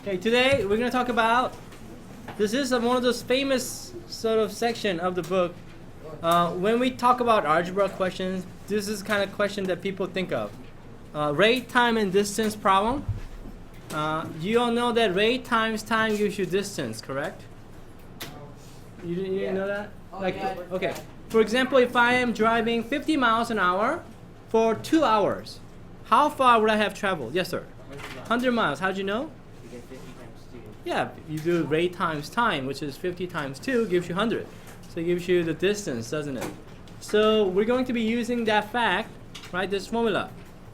Okay, today we're going to talk about, this is one of those famous sort of section of the book. When we talk about algebra questions, this is the kind of question that people think of. Rate, time, and distance problem. You all know that rate times time gives you distance, correct? You didn't know that? Okay. For example, if I am driving 50 miles an hour for 2 hours, how far would I have traveled? Yes, sir. 100 miles. How'd you know? You get 50 times 2. Yeah, you do rate times time, which is 50 times 2 gives you 100. So it gives you the distance, doesn't it? So we're going to be using that fact, right? This formula.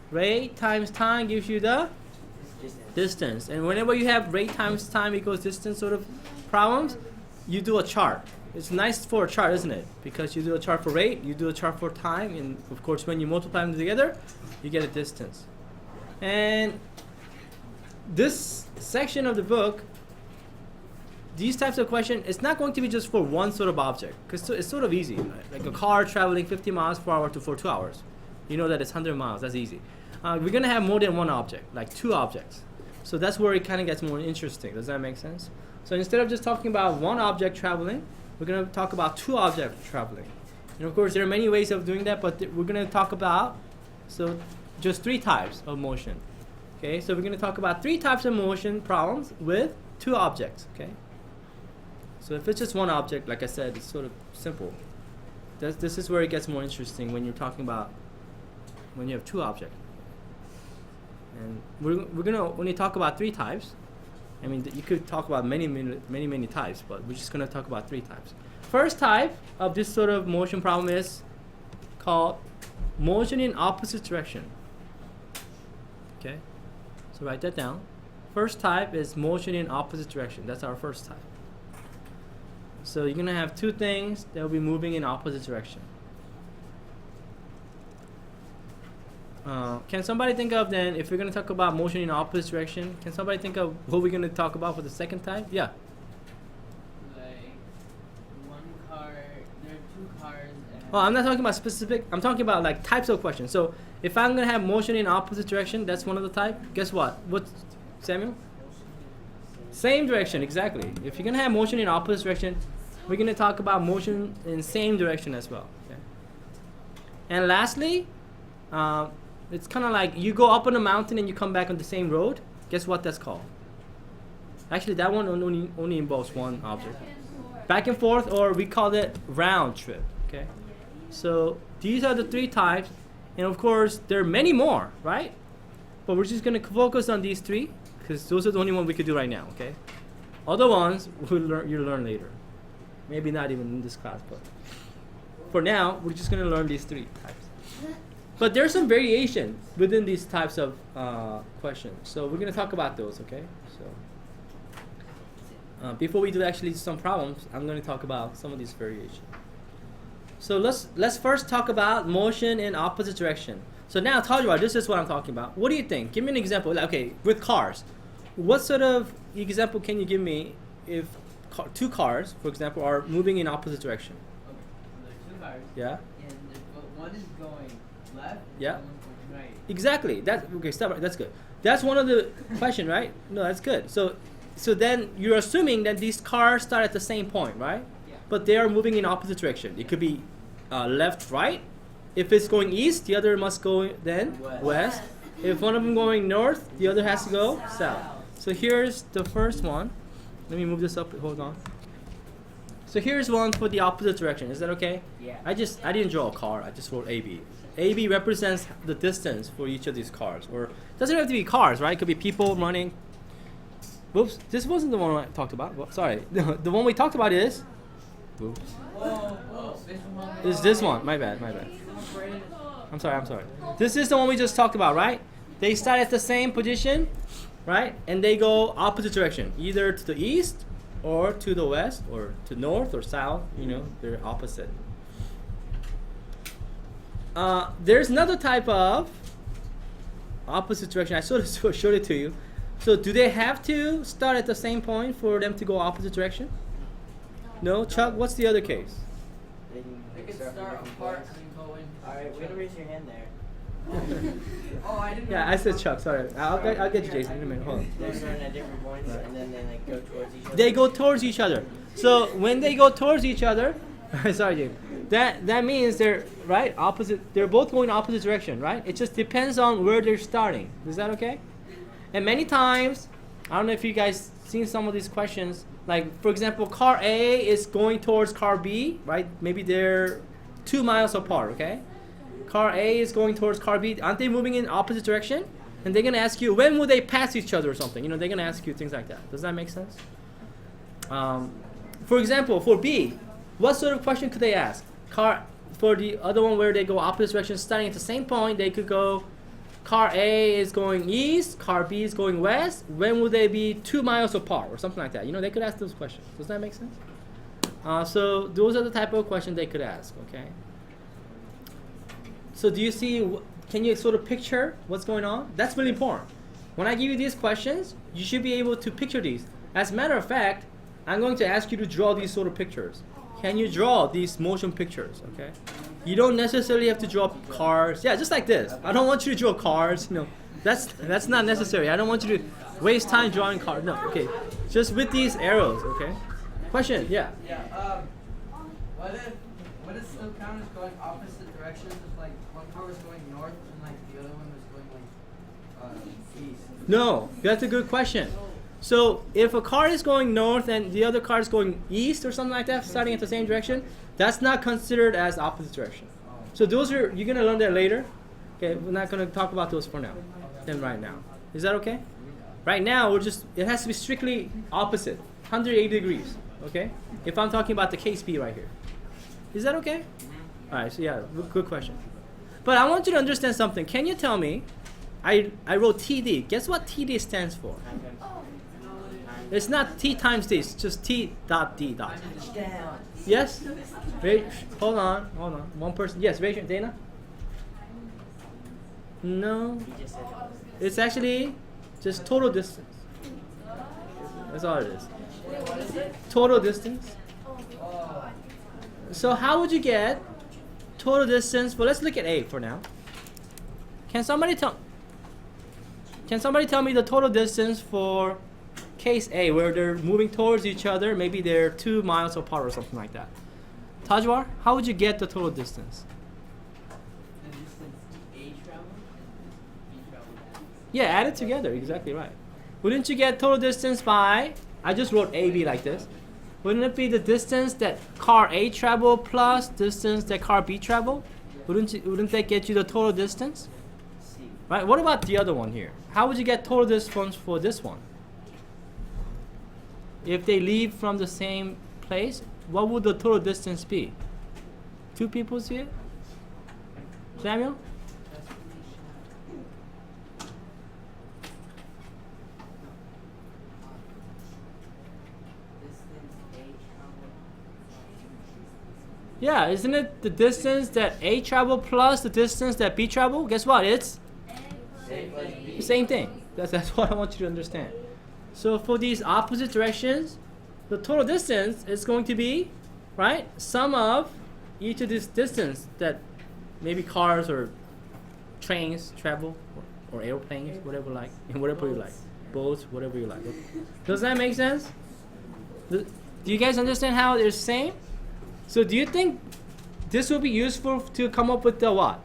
Rate times time gives you the distance. And whenever you have rate times time equals distance sort of problems, you do a chart. It's nice for a chart, isn't it? Because you do a chart for rate, you do a chart for time, and of course when you multiply them together, you get a distance. And this section of the book, these types of questions, it's not going to be just for one sort of object, because it's sort of easy. Right? Like a car traveling 50 miles per hour for 2 hours. You know that it's 100 miles, that's easy. We're going to have more than one object, like 2 objects. So that's where it kind of gets more interesting. Does that make sense? So instead of just talking about one object traveling, we're going to talk about 2 objects traveling. And of course, there are many ways of doing that, but we're going to talk about just 3 types of motion. Okay, so we're going to talk about 3 types of motion problems with 2 objects. Okay, so if it's just one object, like I said, it's sort of simple. This is where it gets more interesting when you're talking about when you have 2 objects. And we're going to only talk about 3 types. I mean, you could talk about many types, but we're just going to talk about 3 types. First type of this sort of motion problem is called motion in opposite direction. Okay, so write that down. First type is motion in opposite direction. That's our first type. So you're going to have 2 things that will be moving in opposite direction. Can somebody think of then, if we're going to talk about motion in opposite direction, can somebody think of what we're going to talk about for the second type? Yeah. Like one car, there are 2 cars. Oh, I'm not talking about specific. I'm talking about like types of questions. So if I'm going to have motion in opposite direction, that's one of the type. Guess what? What's Samuel? Same direction, exactly. If you're going to have motion in opposite direction, we're going to talk about motion in same direction as well. Okay? And lastly, it's kind of like you go up on a mountain and you come back on the same road. Guess what that's called? Actually, that one only involves one object. Back and forth, or we call it round trip. Okay. So these are the 3 types, and of course there are many more, right? But we're just going to focus on these 3 because those are the only ones we could do right now. Okay. Other ones you'll learn later. Maybe not even in this class, but for now we're just going to learn these 3 types. But there's some variation within these types of questions. So we're going to talk about those, okay? So before we do actually some problems, I'm going to talk about some of these variations. So let's first talk about motion in opposite direction. So now, Tajwa, this is what I'm talking about. What do you think? Give me an example. Okay, with cars. What sort of example can you give me if 2 cars, for example, are moving in opposite direction? Okay, so there are 2 cars. Yeah? And one is going left, Yeah. and one's going right. Exactly. Okay, stop right. That's good. That's one of the question, right? No, that's good. So then you're assuming that these cars start at the same point, right? Yeah. But they are moving in opposite direction. It could be left, right. If it's going east, the other must go then west. If one of them going north, the other has to go south. So here's the first one. Let me move this up. Hold on. So here's one for the opposite direction. Is that okay? Yeah. I didn't draw a car. I just wrote AB. AB represents the distance for each of these cars. Or it doesn't have to be cars, right? It could be people running. Whoops. This wasn't the one I talked about. Well, sorry. The one we talked about is. Whoops. Is this one? My bad. I'm sorry. This is the one we just talked about, right? They start at the same position, right? And they go opposite direction, either to the east or to the west or to north or south. You know, they're opposite. There's another type of opposite direction. I sort of showed it to you. So do they have to start at the same point for them to go opposite direction? No? Chuck, what's the other case? They can start apart and go in. Alright, way to raise your hand there. Oh, I didn't know. Yeah, I said Chuck. Sorry. I'll get you, Jason, in a minute. Hold on. They're going at different points, and then they like go towards each other. They go towards each other. So when they go towards each other, sorry, James. That means they're right opposite. They're both going opposite direction, right? It just depends on where they're starting. Is that okay? And many times, I don't know if you guys seen some of these questions. Like for example, car A is going towards car B, right? Maybe they're 2 miles apart. Okay. Car A is going towards car B. Aren't they moving in opposite direction? And they're gonna ask you when will they pass each other or something. You know, they're gonna ask you things like that. Does that make sense? For example, for B, what sort of question could they ask? For the other one where they go opposite directions, starting at the same point, they could go, car A is going east, car B is going west. When will they be 2 miles apart or something like that? You know, they could ask those questions. Does that make sense? So those are the type of questions they could ask. Okay. So do you see? Can you sort of picture what's going on? That's really important. When I give you these questions, you should be able to picture these. As a matter of fact, I'm going to ask you to draw these sort of pictures. Can you draw these motion pictures? Okay. You don't necessarily have to draw cars. Yeah, just like this. I don't want you to draw cars. You know, that's not necessary. I don't want you to waste time drawing cars. No. Okay. Just with these arrows. Okay. Question? Yeah. Yeah. What if still count as going opposite directions? If like one car was going north and like the other one was going like east. No, that's a good question. So if a car is going north and the other car is going east or something like that, starting at the same direction, that's not considered as opposite direction. So those are, you're gonna learn that later. Okay, we're not gonna talk about those for now. Then right now, is that okay? Right now, it has to be strictly opposite, 180 degrees. Okay. If I'm talking about the case B right here, is that okay? All right. So yeah, good question. But I want you to understand something. Can you tell me? I wrote TD. Guess what TD stands for? It's not T times D, it's just T dot D dot. Yes? Hold on. One person. Yes, raise your Dana? No. It's actually just total distance. That's all it is. What is it? Total distance. So how would you get total distance? Well, let's look at A for now. Can somebody tell me the total distance for case A, where they're moving towards each other? Maybe they're 2 miles apart or something like that. Tajwar, how would you get the total distance? The distance A traveled and B traveled. Yeah, add it together. Exactly right. Wouldn't you get total distance by? I just wrote AB like this. Wouldn't it be the distance that car A traveled plus distance that car B traveled? Wouldn't that get you the total distance? Right. What about the other one here? How would you get total distance for this one? If they leave from the same place, what would the total distance be? 2 people see it? Samuel? Yeah, isn't it the distance that A traveled plus the distance that B traveled? Guess what? It's the same thing. That's what I want you to understand. So for these opposite directions, the total distance is going to be, right, sum of each of this distance that maybe cars or trains travel, or airplanes, whatever you like, boats, whatever you like. Does that make sense? Do you guys understand how they're the same? So do you think this will be useful to come up with the what?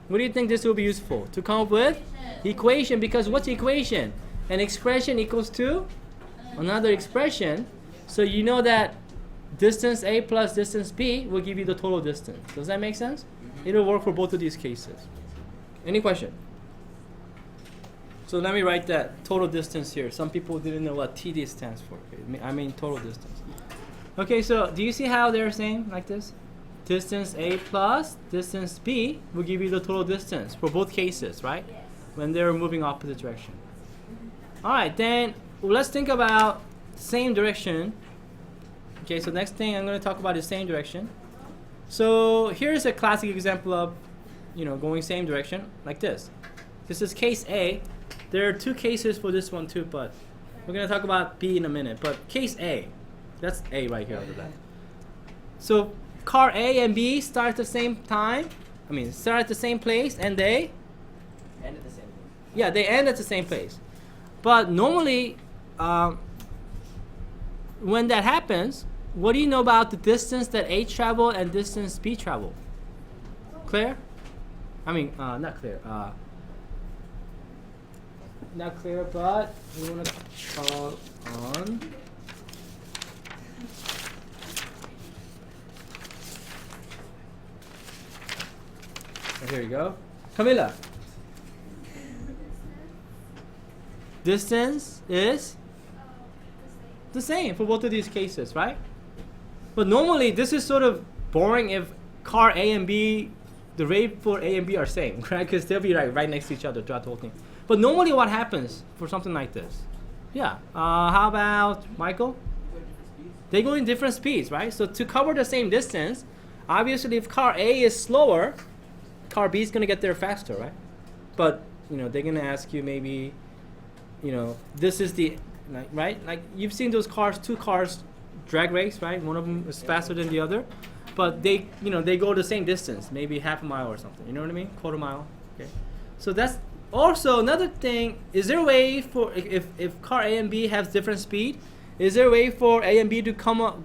What do you think this will be useful? To come up with? Equation, because what's equation? An expression equals to another expression. So you know that distance A plus distance B will give you the total distance. Does that make sense? It'll work for both of these cases. Any question? So let me write that total distance here. Some people didn't know what TD stands for. I mean total distance. Okay, so do you see how they're saying like this? Distance A plus distance B will give you the total distance for both cases, right? When they're moving opposite direction. All right, then let's think about same direction. Okay, so next thing I'm going to talk about is same direction. So here's a classic example of, going same direction like this. This is case A. There are 2 cases for this one too, but we're going to talk about B in a minute. But case A, that's A right here on the left. So car A and B start at the same time, I mean, start at the same place and they, End at the same place. yeah, they end at the same place. But normally, when that happens, what do you know about the distance that A traveled and distance B traveled? Clear? I mean, not clear. Not clear, but we want to call on. Here you go. Camila. Distance is the same for both of these cases, right? But normally this is sort of boring if car A and B, the rate for A and B are same, right? Because they'll be right next to each other throughout the whole thing. But normally what happens for something like this? Yeah. How about Michael? They go in different speeds, right? So to cover the same distance, obviously if car A is slower, car B is going to get there faster, right? But, you know, they're going to ask you maybe, you know, this is the, like, right? Like you've seen those cars, two cars drag race, right? One of them is faster than the other, but they, you know, they go the same distance, maybe half a mile or something. You know what I mean? Quarter mile. Okay. So that's also another thing. Is there a way for if car A and B has different speed? Is there a way for A and B to come up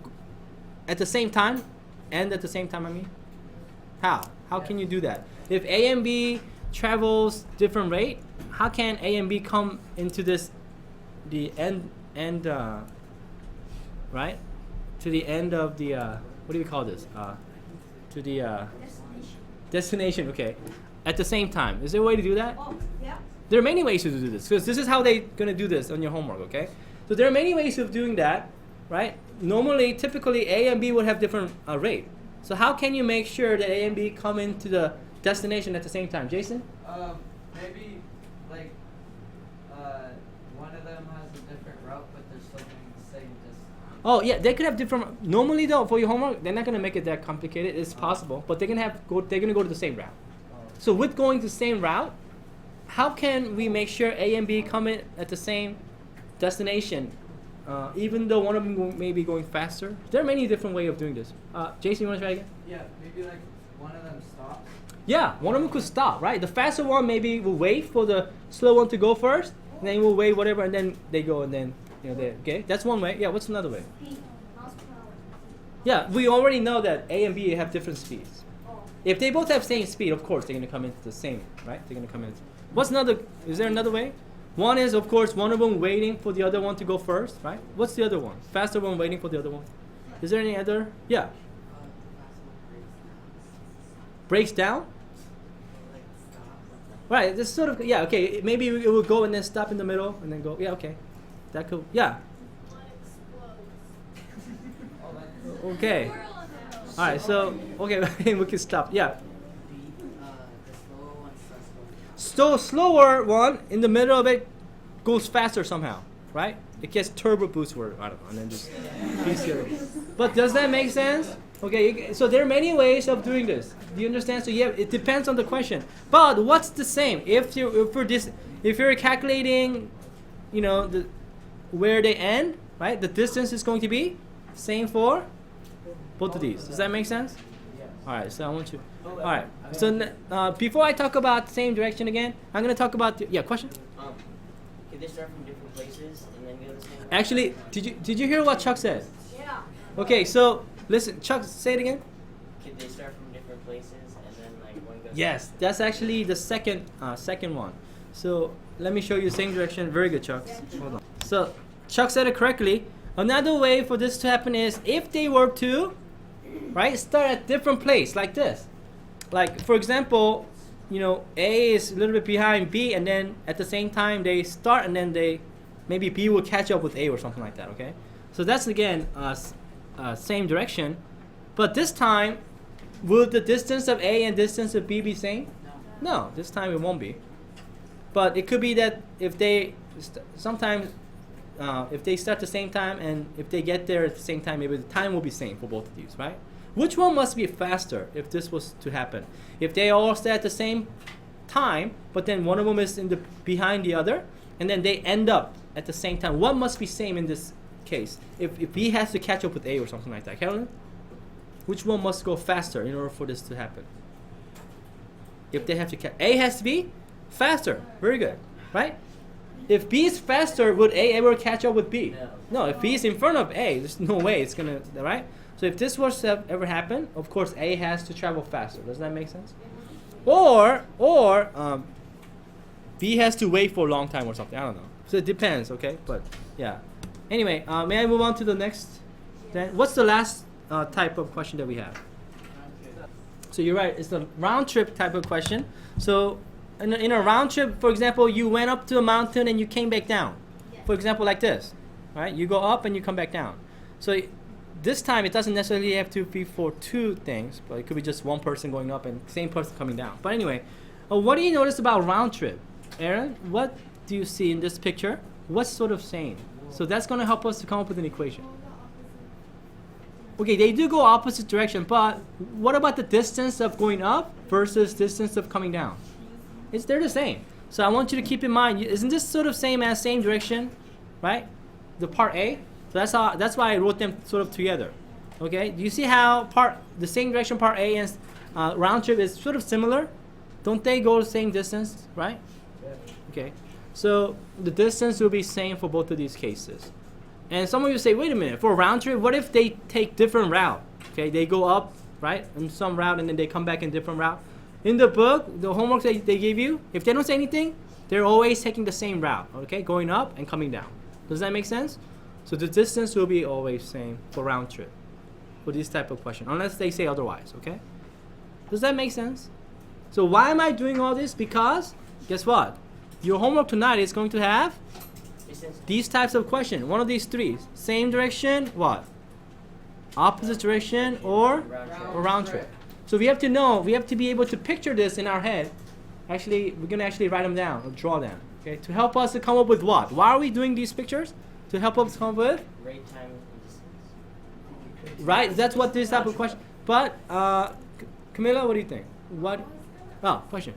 at the same time, and at the same time? I mean, how can you do that? If A and B travels different rate, how can A and B come into this, the end, right? To the end of the, what do we call this? To the destination, okay. At the same time. Is there a way to do that? Oh, yeah. There are many ways to do this, because this is how they're going to do this on your homework, okay? So there are many ways of doing that, right? Normally, typically, A and B would have different rate. So how can you make sure that A and B come into the destination at the same time? Jason? Maybe like one of them has a different route, but they're still going the same distance. Oh yeah, they could have different. Normally though, for your homework, they're not gonna make it that complicated. It's possible, but they're gonna go to the same route. So with going to the same route, how can we make sure A and B come in at the same destination, even though one of them may be going faster? There are many different ways of doing this. Jason, you want to try again? Yeah, maybe like one of them stops. Yeah, one of them could stop, right? The faster one maybe will wait for the slow one to go first, and then we'll wait whatever, and then they go, and then, you know, they, okay? That's one way. Yeah, what's another way? Yeah, we already know that A and B have different speeds. If they both have same speed, of course, they're going to come into the same, right? They're going to come in. What's another, is there another way? One is, of course, one of them waiting for the other one to go first, right? What's the other one? Faster one waiting for the other one. Is there any other? Yeah. Breaks down? Right, this sort of, yeah, okay, maybe it will go and then stop in the middle and then go, yeah, okay. That could, yeah. Okay. All right, so, okay, we can stop, yeah. Slower one in the middle of it goes faster somehow, right? It gets turbo boost, or I don't know, and then just beats the other one. But does that make sense? Okay, so there are many ways of doing this. Do you understand? So yeah, it depends on the question. But what's the same? If you're calculating, you know, where they end, right? The distance is going to be same for both of these. Does that make sense? Yes. All right. So I want you. All right. So before I talk about same direction again, I'm gonna talk about yeah. Question. Could they start from different places and then go the same? Actually, did you hear what Chuck said? Yeah. Okay. So listen, Chuck, say it again. Could they start from different places and then like one goes? Yes, that's actually the second one. So let me show you the same direction. Very good, Chuck. Hold on. So Chuck said it correctly. Another way for this to happen is if they were to, right, start at different place like this. Like for example, you know, A is a little bit behind B, and then at the same time they start, and then maybe B will catch up with A or something like that. Okay. So that's again same direction, but this time, will the distance of A and distance of B be same? No, this time it won't be. But it could be that if they sometimes if they start the same time and if they get there at the same time, maybe the time will be same for both of these, right? Which one must be faster if this was to happen? If they all start at the same time, but then one of them is behind the other, and then they end up at the same time, what must be same in this case? If B has to catch up with A or something like that, Carolyn? Which one must go faster in order for this to happen? If they have to A has to be faster. Very good, right? If B is faster, would A ever catch up with B? No. If B is in front of A, there's no way it's gonna, right? So if this was to ever happen, of course A has to travel faster. Does that make sense? Or B has to wait for a long time or something. I don't know. So it depends, okay? But yeah. Anyway, may I move on to the next? Then what's the last type of question that we have? So you're right. It's the round trip type of question. So in a round trip, for example, you went up to a mountain and you came back down. For example, like this, right? You go up and you come back down. So this time it doesn't necessarily have to be for two things, but it could be just one person going up and same person coming down. But anyway, what do you notice about round trip? Aaron, what do you see in this picture? What's sort of saying? So that's going to help us to come up with an equation. Okay, they do go opposite direction, but what about the distance of going up versus distance of coming down? They're the same. So I want you to keep in mind, isn't this sort of same as same direction, right? The part A. So that's why I wrote them sort of together. Okay, do you see how the same direction part A and round trip is sort of similar? Don't they go the same distance, right? Okay, so the distance will be same for both of these cases. And some of you say, wait a minute, for a round trip, what if they take different route? Okay, they go up, right, in some route and then they come back in different route. In the book, the homework that they give you, if they don't say anything, they're always taking the same route, okay, going up and coming down. Does that make sense? So the distance will be always same for round trip for this type of question, unless they say otherwise, okay? Does that make sense? So why am I doing all this? Because, guess what? Your homework tonight is going to have these types of questions. One of these three. Same direction, what? Opposite direction or round trip. So we have to know, we have to be able to picture this in our head. Actually, we're going to actually write them down or draw them. Okay, to help us to come up with what? Why are we doing these pictures? To help us come up with? Rate, time, and distance. Right, that's what this type of question. But, Camilla, what do you think? What? Oh, question.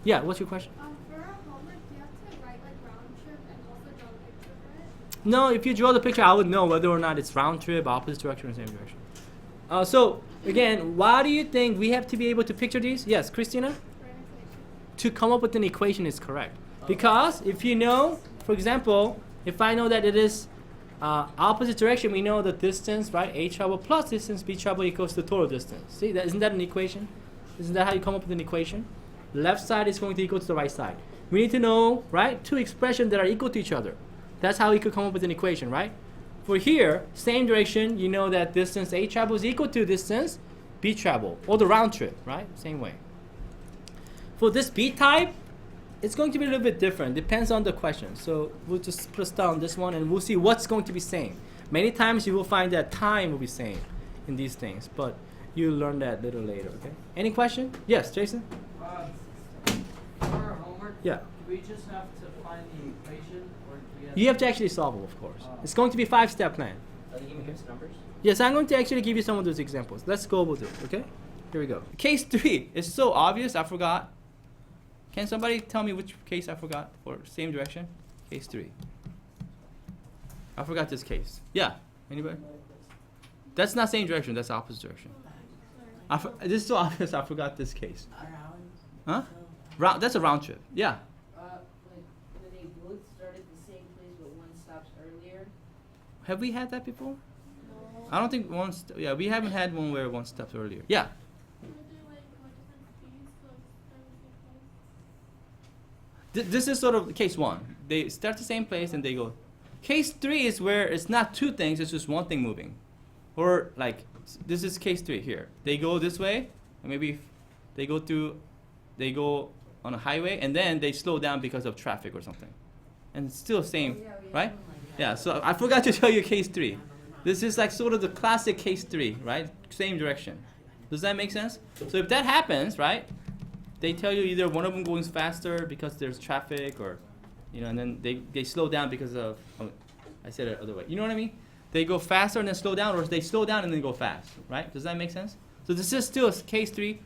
Yeah, what's your question? For our homework, do you have to write like round trip and also draw a picture for it? No, if you draw the picture, I would know whether or not it's round trip, opposite direction, or same direction. So, again, why do you think we have to be able to picture these? Yes, Christina? For an equation. To come up with an equation is correct. Because if you know, for example, if I know that it is opposite direction, we know the distance, right? A travel plus distance, B travel equals the total distance. See, isn't that an equation? Isn't that how you come up with an equation? Left side is going to equal to the right side. We need to know, right, two expressions that are equal to each other. That's how we could come up with an equation, right? For here, same direction, you know that distance A travel is equal to distance B travel, or the round trip, right? Same way. For this B type, it's going to be a little bit different. Depends on the question. So we'll just put a star on this one and we'll see what's going to be same. Many times you will find that time will be same in these things, but you'll learn that a little later, okay? Any question? Yes, Jason? For our homework, Yeah. do we just have to find the equation, or do we have You have to actually solve it, of course. It's going to be a 5-step plan. Are they giving us numbers? Yes, I'm going to actually give you some of those examples. Let's go over it, okay? Here we go. Case 3 is so obvious, I forgot. Can somebody tell me which case I forgot for same direction? Case 3. I forgot this case. Yeah, anybody? That's not same direction, that's opposite direction. This is so obvious, I forgot this case. Huh? That's a round trip. Yeah. Like when they both start at the same place, but one stops earlier. Have we had that before? No. I don't think yeah, we haven't had one where one stops earlier. Yeah. Were they like go different speeds, so start the same place? This is sort of case 1. They start the same place and they go. Case 3 is where it's not two things, it's just one thing moving. Or like, this is case 3 here. They go this way, and maybe they go on a highway, and then they slow down because of traffic or something. And it's still same, right? Yeah, so I forgot to tell you case 3. This is like sort of the classic case 3, right? Same direction. Does that make sense? So if that happens, right, they tell you either one of them goes faster because there's traffic, or, you know, and then they slow down because of, I said it the other way. You know what I mean? They go faster and then slow down, or they slow down and then go fast, right? Does that make sense? So this is still case 3,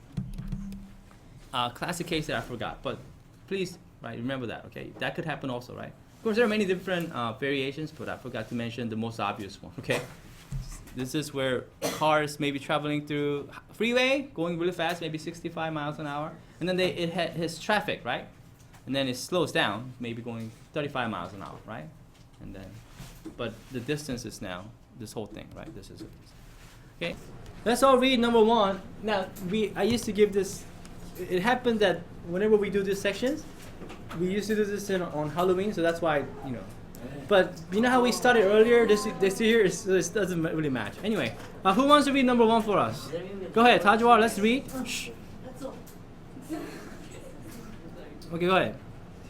classic case that I forgot. But please, right, remember that, okay? That could happen also, right? Of course, there are many different variations, but I forgot to mention the most obvious one, okay? This is where cars may be traveling through freeway, going really fast, maybe 65 miles an hour, and then it hits traffic, right? And then it slows down, maybe going 35 miles an hour, right? And then, but the distance is now this whole thing, right? This is it. Okay. Let's all read number 1. Now, I used to give this. It happened that whenever we do these sections, we used to do this on Halloween, so that's why, you know. But you know how we started earlier? This year, this doesn't really match. Anyway, who wants to read number 1 for us? Go ahead, Tajwar, let's read. Shh. Okay, go ahead.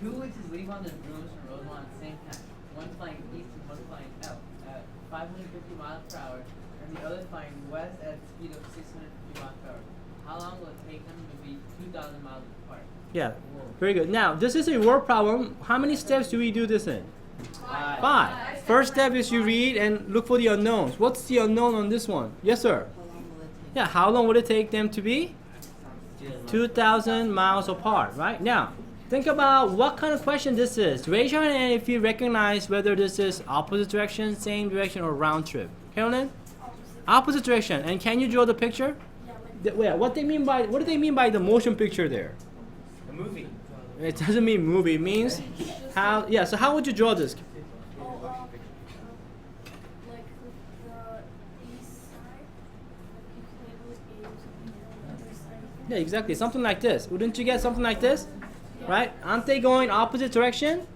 2 witches leave on their brooms from Rosemont at the same time. One flying east and one flying out at 550 miles per hour, and the other flying west at a speed of 650 miles per hour. How long will it take them to be 2,000 miles apart? Yeah, very good. Now, this is a word problem. How many steps do we do this in? 5. First step is you read and look for the unknowns. What's the unknown on this one? Yes, sir. Yeah, how long would it take them to be? 2,000 miles apart, right? Now, think about what kind of question this is. Raise your hand if you recognize whether this is opposite direction, same direction, or round trip. Carolyn? Opposite direction. And can you draw the picture? What do they mean by the motion picture there? A movie. It doesn't mean movie. It means how. Yeah. So how would you draw this? Like the east side, like you can label it A or something, other side. Yeah, exactly. Something like this. Wouldn't you get something like this? Right? Aren't they going opposite direction?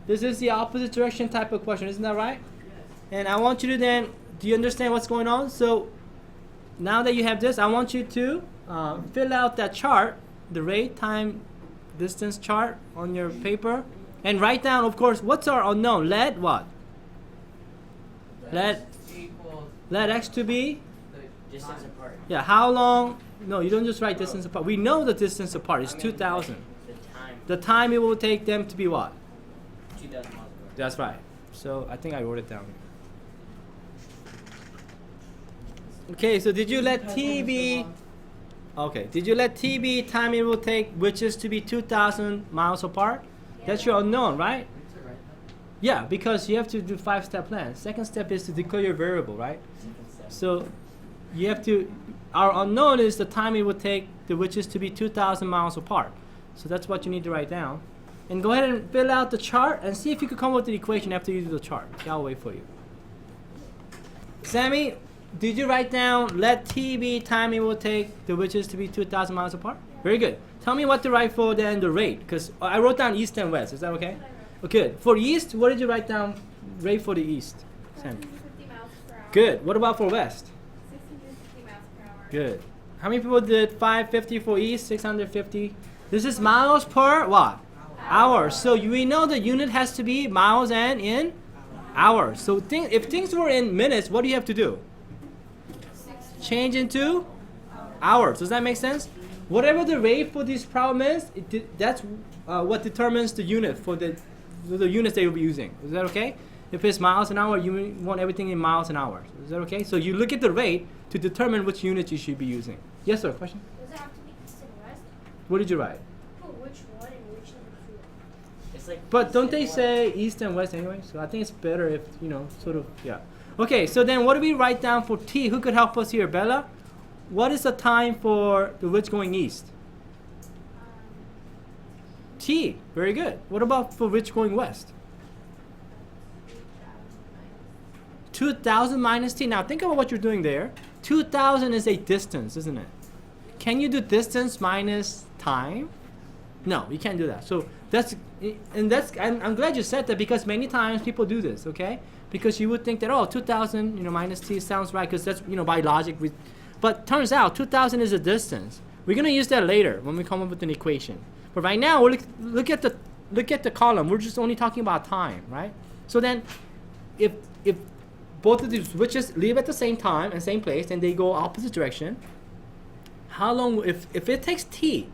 This is the opposite direction type of question. Isn't that right? And I want you to then. Do you understand what's going on? So now that you have this, I want you to fill out that chart, the rate, time, distance chart on your paper, and write down, of course, what's our unknown? Let what? Let x to be? Distance apart. Yeah, how long? No, you don't just write distance apart. We know the distance apart. It's 2,000. The time. The time it will take them to be what? 2,000 miles apart. That's right. So I think I wrote it down. Okay, so did you let T be? Okay, did you let T be time it will take which is to be 2,000 miles apart? That's your unknown, right? Yeah, because you have to do 5-step plan. Second step is to declare your variable, right? So you have to. Our unknown is the time it will take the which is to be 2,000 miles apart. So that's what you need to write down. And go ahead and fill out the chart and see if you could come up with an equation after you do the chart. Okay, I'll wait for you. Sammy, did you write down let T be time it will take the which is to be 2,000 miles apart? Very good. Tell me what to write for then the rate, because I wrote down east and west. Is that okay? Okay. Good. For east, what did you write down rate for the east? Sammy. 550 miles per hour. Good. What about for west? 650 miles per hour. Good. How many people did 550 for east, 650? This is miles per what? Hour. So we know the unit has to be miles and in hours. So if things were in minutes, what do you have to do? Change into hours. Does that make sense? Whatever the rate for this problem is, that's what determines the unit for the units that you'll be using. Is that okay? If it's miles an hour, you want everything in miles an hour. Is that okay? So you look at the rate to determine which unit you should be using. Yes, sir. Question? Does it have to be east and west? What did you write? Oh, which one and which number 2? It's like. But don't they say east and west anyway? So I think it's better if, sort of, yeah. Okay, so then what do we write down for T? Who could help us here? Bella? What is the time for the which going east? T. Very good. What about for which going west? 2,000 minus T. Now think about what you're doing there. 2,000 is a distance, isn't it? Can you do distance minus time? No, you can't do that. So I'm glad you said that, because many times people do this, okay? Because you would think that, 2,000, minus T sounds right, because that's, by logic. But turns out 2,000 is a distance. We're going to use that later when we come up with an equation. But right now, we'll look at the column. We're just only talking about time, right? So then, if both of these switches leave at the same time and same place, and they go opposite direction, how long, if it takes T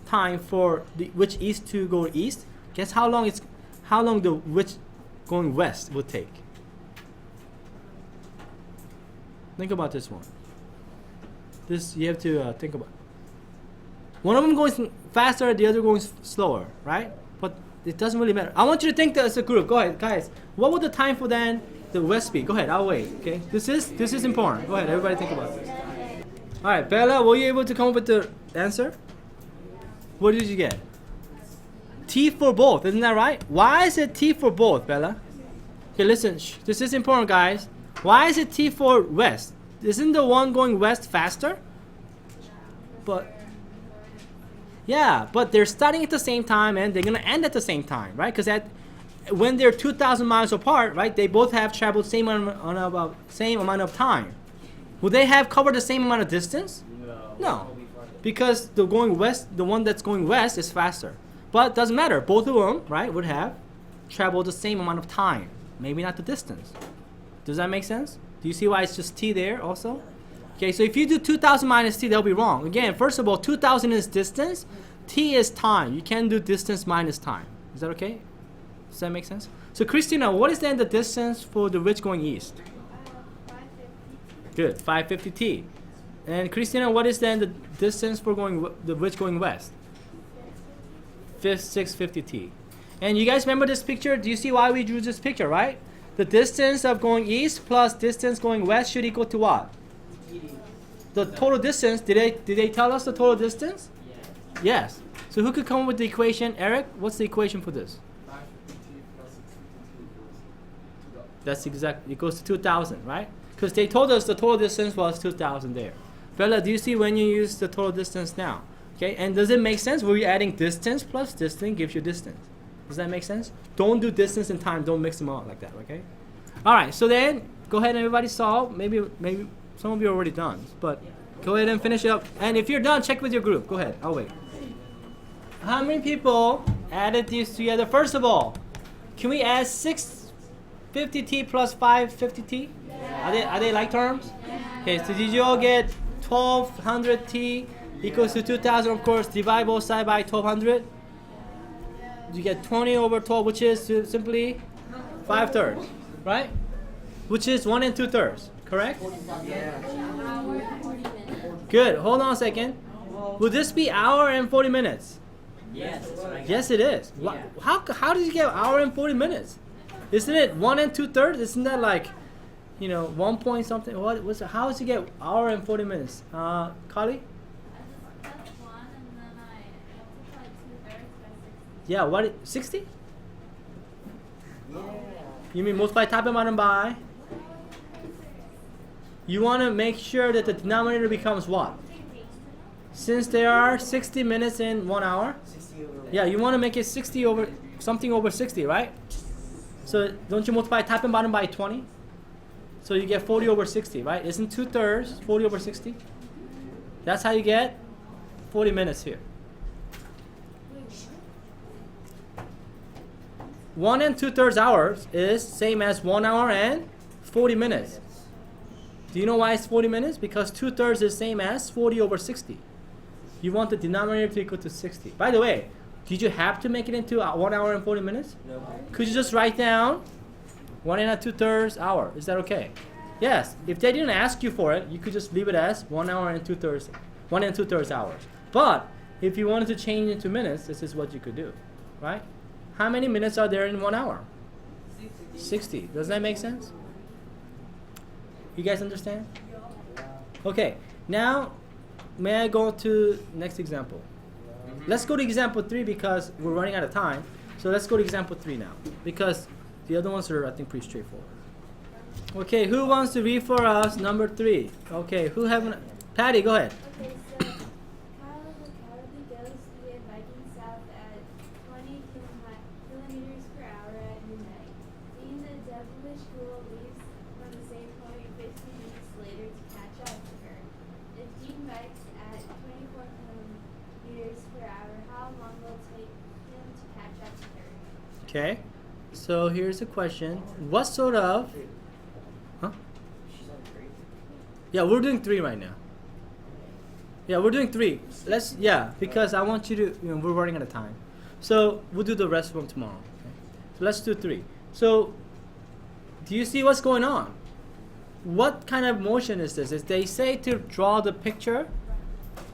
time for the which east to go east, guess how long the which going west would take? Think about this one. This you have to think about. One of them going faster, the other going slower, right? But it doesn't really matter. I want you to think that as a group. Go ahead, guys. What would the time for then The west speed. Go ahead. I'll wait. Okay. This is important. Go ahead. Everybody think about this. All right, Bella. Were you able to come up with the answer? What did you get? T for both. Isn't that right? Why is it T for both, Bella? Okay, listen. This is important, guys. Why is it T for west? Isn't the one going west faster? But yeah, but they're starting at the same time and they're gonna end at the same time, right? Because when they're 2,000 miles apart, right? They both have traveled same amount of time. Will they have covered the same amount of distance? No, because the one that's going west is faster. But it doesn't matter. Both of them, right, would have traveled the same amount of time. Maybe not the distance. Does that make sense? Do you see why it's just t there also? Okay, so if you do 2,000 minus t, that'll be wrong. Again, first of all, 2,000 is distance. T is time. You can't do distance minus time. Is that okay? Does that make sense? So Christina, what is then the distance for the ridge going east? 550. Good, 550 t. And Christina, what is then the distance for the ridge going west? 650 t. And you guys remember this picture? Do you see why we drew this picture, right? The distance of going east plus distance going west should equal to what? The total distance. Did they tell us the total distance? Yes. So who could come up with the equation? Eric, what's the equation for this? 550t plus 650t equals 2,000. That's exactly, it goes to 2,000, right? Because they told us the total distance was 2,000 there. Bella, do you see when you use the total distance now? Okay, and does it make sense? Were you adding distance plus distance gives you distance? Does that make sense? Don't do distance and time. Don't mix them up like that, okay? All right, so then go ahead and everybody solve. Maybe some of you are already done, but go ahead and finish it up. And if you're done, check with your group. Go ahead, I'll wait. How many people added these together? First of all, can we add 650t plus 550t? Are they like terms? Okay, so did you all get 1200t equals to 2000? Of course, divide both sides by 1200. You get 20 over 12, which is simply 5/3, right? Which is 1 and 2/3, correct? Good. Hold on a second. Will this be hour and 40 minutes? Yes. That's what I got. Yes, it is. Yeah. How did you get hour and 40 minutes? Isn't it 1 and 2/3? Isn't that like, 1 point something? How did you get hour and 40 minutes? Kali? That's one, and then I multiplied 2/3 by 60. Yeah, what? 60? Yeah. You mean multiply top and bottom by? You want to make sure that the denominator becomes what? Since there are 60 minutes in 1 hour, 60 over. yeah, you want to make it 60 over something over 60, right? So don't you multiply top and bottom by 20? So you get 40 over 60, right? Isn't 2/3 40 over 60? That's how you get 40 minutes here. 1 and 2/3 hours is same as 1 hour and 40 minutes. Do you know why it's 40 minutes? Because 2/3 is same as 40 over 60. You want the denominator to equal to 60. By the way, did you have to make it into 1 hour and 40 minutes? No. Could you just write down 1 and 2/3 hour? Is that okay? Yes. If they didn't ask you for it, you could just leave it as 1 hour and 2/3, 1 and 2/3 hours. But if you wanted to change it into minutes, this is what you could do, right? How many minutes are there in 1 hour? 60. Does that make sense? You guys understand? Okay. Now, may I go to next example? Let's go to example 3 because we're running out of time. So let's go to example 3 now because the other ones are, I think, pretty straightforward. Okay, who wants to read for us number 3? Okay, who haven't? Patty, go ahead. Okay, so Kyle the Cowardly Ghost began biking south at 20 kilometers per hour at midnight. Dean the Devilish Ghoul leaves from the same point 15 minutes later to catch up to her. If Dean bikes at 24 kilometers per hour, how long will it take him to catch up to her? Okay, so here's a question. What sort of... Huh? She's on 3. Yeah, we're doing 3 right now. Yeah, we're doing 3. Because I want you to, we're running out of time. So we'll do the rest of them tomorrow. Okay? So let's do 3. So, do you see what's going on? What kind of motion is this? Is they say to draw the picture.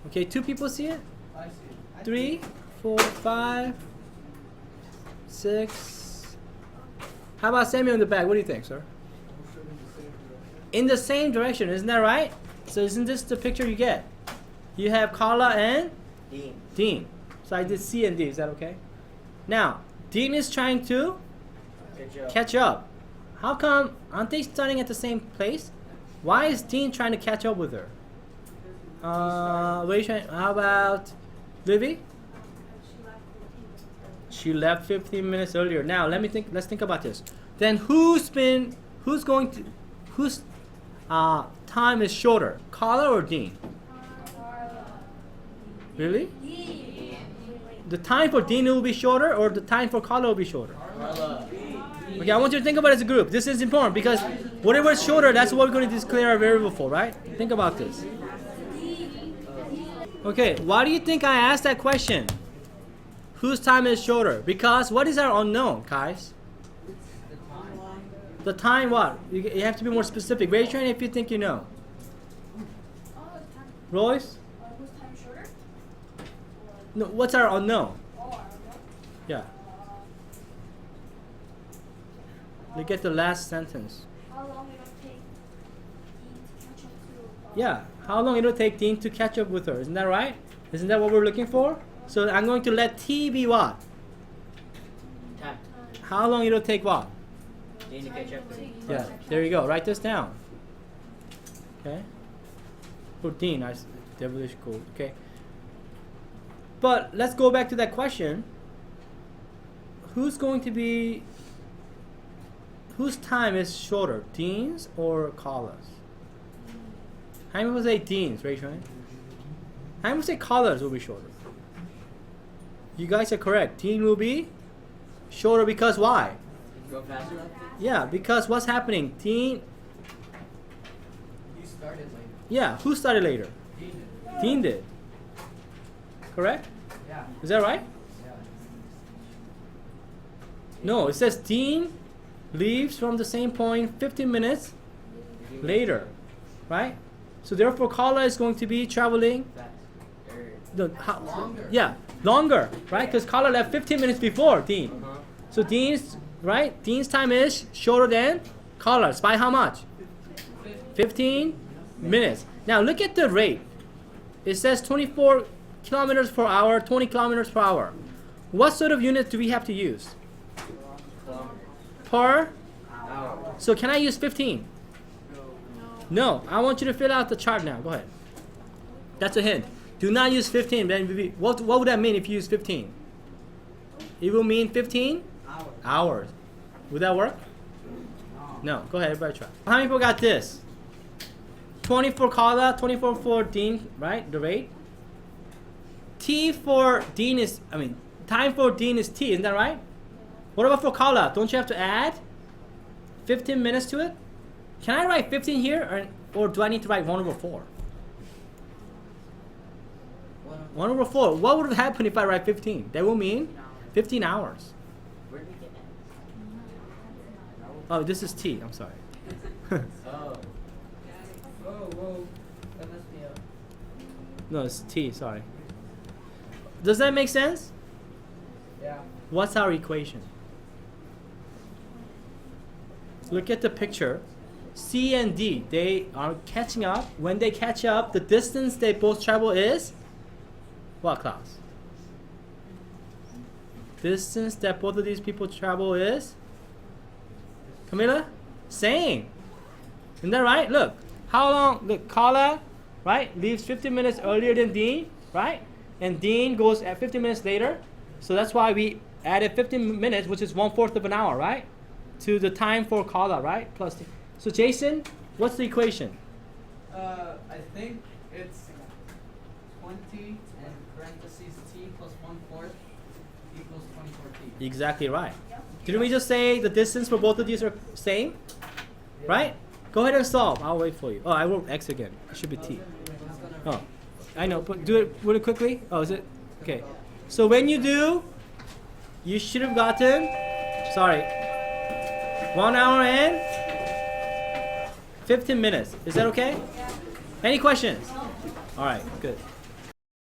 Okay, 2 people see it? I see. 3, 4, 5, 6. How about Samuel in the back? What do you think, sir? in the same direction, isn't that right? So isn't this the picture you get? You have Carla and Dean. So I did C and D, is that okay? Now, Dean is trying to catch up. How come, aren't they starting at the same place? Why is Dean trying to catch up with her? How about Livy? She left 15 minutes earlier. Now let's think about this. Then whose time is shorter? Carla or Dean? Really? The time for Dean will be shorter or the time for Carla will be shorter? Okay, I want you to think about it as a group. This is important because whatever is shorter, that's what we're going to declare a variable for, right? Think about this. Okay, why do you think I asked that question? Whose time is shorter? Because what is our unknown, guys? The time what? You have to be more specific. Raise your hand if you think you know. Royce? Whose time shorter? No, what's our unknown? Yeah. Look at the last sentence. How long it'll take Dean to catch up to? Yeah, how long it'll take Dean to catch up with her? Isn't that right? Isn't that what we're looking for? So I'm going to let T be what? Time. How long it'll take what? Dean to catch up with you. Yeah, there you go. Write this down. Okay. For Dean, I devilish code. Okay. But let's go back to that question. Whose time is shorter, Dean's or Carla's? How many people say Dean's? Raise your hand. How many people say Carla's will be shorter? You guys are correct. Dean will be shorter because why? Go faster. Yeah, because what's happening? Dean. He started later. Yeah, who started later? Dean did. Dean did. Correct? Yeah. Is that right? Yeah. No, it says Dean leaves from the same point 15 minutes later, right? So therefore, Carla is going to be traveling Longer. Yeah, longer, right? Because Carla left 15 minutes before Dean. So Dean's time is shorter than Carla's by how much? 15 minutes. Now look at the rate. It says 24 kilometers per hour, 20 kilometers per hour. What sort of unit do we have to use? Per? So can I use 15? No. I want you to fill out the chart now. Go ahead. That's a hint. Do not use 15. Then what would that mean if you use 15? It will mean 15 hours. Would that work? No. Go ahead, everybody try. How many people got this? 20 for Carla, 24 for Dean, right? The rate. Time for Dean is T, isn't that right? What about for Carla? Don't you have to add 15 minutes to it? Can I write 15 here or do I need to write 1 over 4? 1 over 4. What would happen if I write 15? That will mean 15 hours. Where did we get that? Oh, this is T. I'm sorry. Oh. Whoa. That must be a. No, it's T. Sorry. Does that make sense? Yeah. What's our equation? Look at the picture. C and D, they are catching up. When they catch up, the distance they both travel is what class? Distance that both of these people travel is Camila? Same. Isn't that right? Look, how long? Look, Carla, right, leaves 15 minutes earlier than Dean, right? And Dean goes at 15 minutes later. So that's why we added 15 minutes, which is 1/4 of an hour, right? To the time for Carla, right? Plus Dean. So Jason, what's the equation? I think it's 20 and parentheses t plus 1/4 equals 24t. Exactly right. Didn't we just say the distance for both of these are same? Right? Go ahead and solve. I'll wait for you. Oh, I wrote X again. It should be T. Oh, I know, but do it really quickly. Oh, is it? Okay. So when you do, you should have gotten, 1 hour and 15 minutes. Is that okay? Any questions? All right, good.